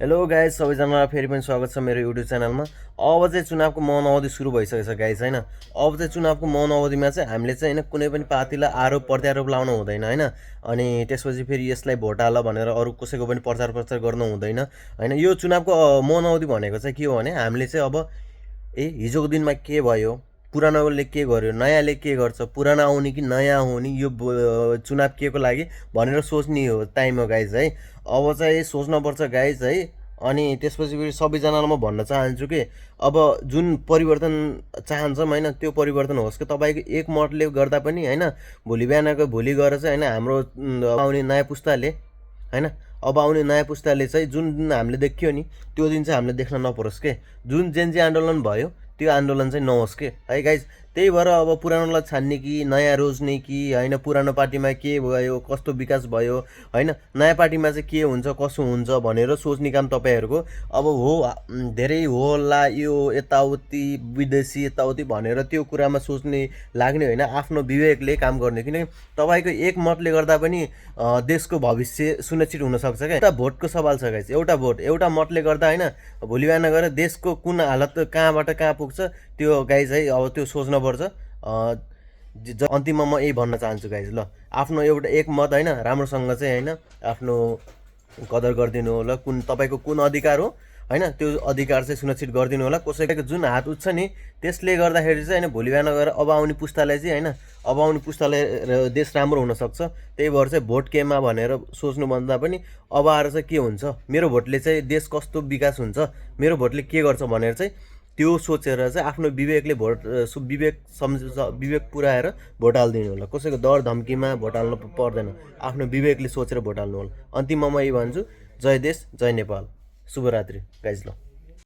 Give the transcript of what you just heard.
Hello guys सबैजनालाई फेरि पनि स्वागत छ मेरो युट्युब च्यानलमा। अब चाहिँ चुनावको मौन अवधि सुरु भइसकेको छ गाइज होइन। अब चाहिँ चुनावको मौन अवधिमा चाहिँ हामीले चाहिँ होइन कुनै पनि पार्टीलाई आरोप प्रत्यारोप लाउनु हुँदैन होइन। अनि त्यसपछि फेरि यसलाई भोट हाल भनेर अरू कसैको पनि प्रचार प्रचार गर्नु हुँदैन होइन। यो चुनावको मौन अवधि भनेको चाहिँ के हो भने हामीले चाहिँ अब हिजोको दिनमा के भयो, पुरानोले के गर्यो, नयाँले के गर्छ, पुरानो आउने कि नयाँ आउने, यो चुनाव के को लागि भनेर सोच्ने हो टाइम हो गाइज है। अब चाहिँ सोच्नुपर्छ गाइज है। अनि त्यसपछि फेरि सबैजनालाई म भन्न चाहन्छु कि अब जुन परिवर्तन चाहन्छौँ होइन त्यो परिवर्तन होस् कि तपाईँको एक मतले गर्दा पनि होइन। भोलि बिहानको भोलि गएर चाहिँ होइन हाम्रो आउने नयाँ पुस्ताले होइन, अब आउने नयाँ पुस्ताले चाहिँ जुन हामीले देख्यो नि त्यो दिन चाहिँ हामीले देख्न नपरोस् के। जुन जेनजी आन्दोलन भयो त्यो आन्दोलन चाहिँ नहोस् के है गाइज। त्यही भएर अब पुरानोलाई छान्ने कि नयाँ रोज्ने कि होइन, पुरानो पार्टीमा के भयो, कस्तो विकास भयो होइन, नयाँ पार्टीमा चाहिँ के हुन्छ कसो हुन्छ भनेर सोच्ने काम तपाईँहरूको अब हो। धेरै होला यो यताउति विदेशी यताउति भनेर त्यो कुरामा सोच्ने लाग्ने होइन, आफ्नो विवेकले काम गर्ने। किनकि तपाईँको एक मतले गर्दा पनि देशको भविष्य सुनिश्चित हुनसक्छ क्या। एउटा भोटको सवाल छ गाइस, एउटा भोट एउटा मतले गर्दा होइन भोलि बिहान गएर देशको कुन हालत कहाँबाट कहाँ पुग्छ त्यो गाइज है। अब त्यो सोच्नुपर्छ। अन्तिममा म यही भन्न चाहन्छु गाइज, ल आफ्नो एउटा एक मत होइन राम्रोसँग चाहिँ होइन आफ्नो कदर गरिदिनु होला। कुन तपाईँको कुन अधिकार हो होइन त्यो अधिकार चाहिँ सुनिश्चित गरिदिनु होला। कसैको जुन हात उठ्छ नि त्यसले गर्दाखेरि चाहिँ होइन भोलि बिहान गएर अब आउने पुस्तालाई चाहिँ होइन, अब आउने पुस्तालाई देश राम्रो हुनसक्छ। त्यही भएर चाहिँ भोट केमा भनेर सोच्नुभन्दा पनि अब आएर चाहिँ के हुन्छ, मेरो भोटले चाहिँ देश कस्तो विकास हुन्छ, मेरो भोटले के गर्छ भनेर चाहिँ त्यो सोचेर चाहिँ आफ्नो विवेकले विवेक पुऱ्याएर भोट हालिदिनु होला। कसैको डर धम्कीमा भोट हाल्नु पर्दैन, आफ्नो विवेकले सोचेर भोट हाल्नु होला। अन्तिममा म यही भन्छु, जय देश जय नेपाल, शुभरात्रि गाइज ल।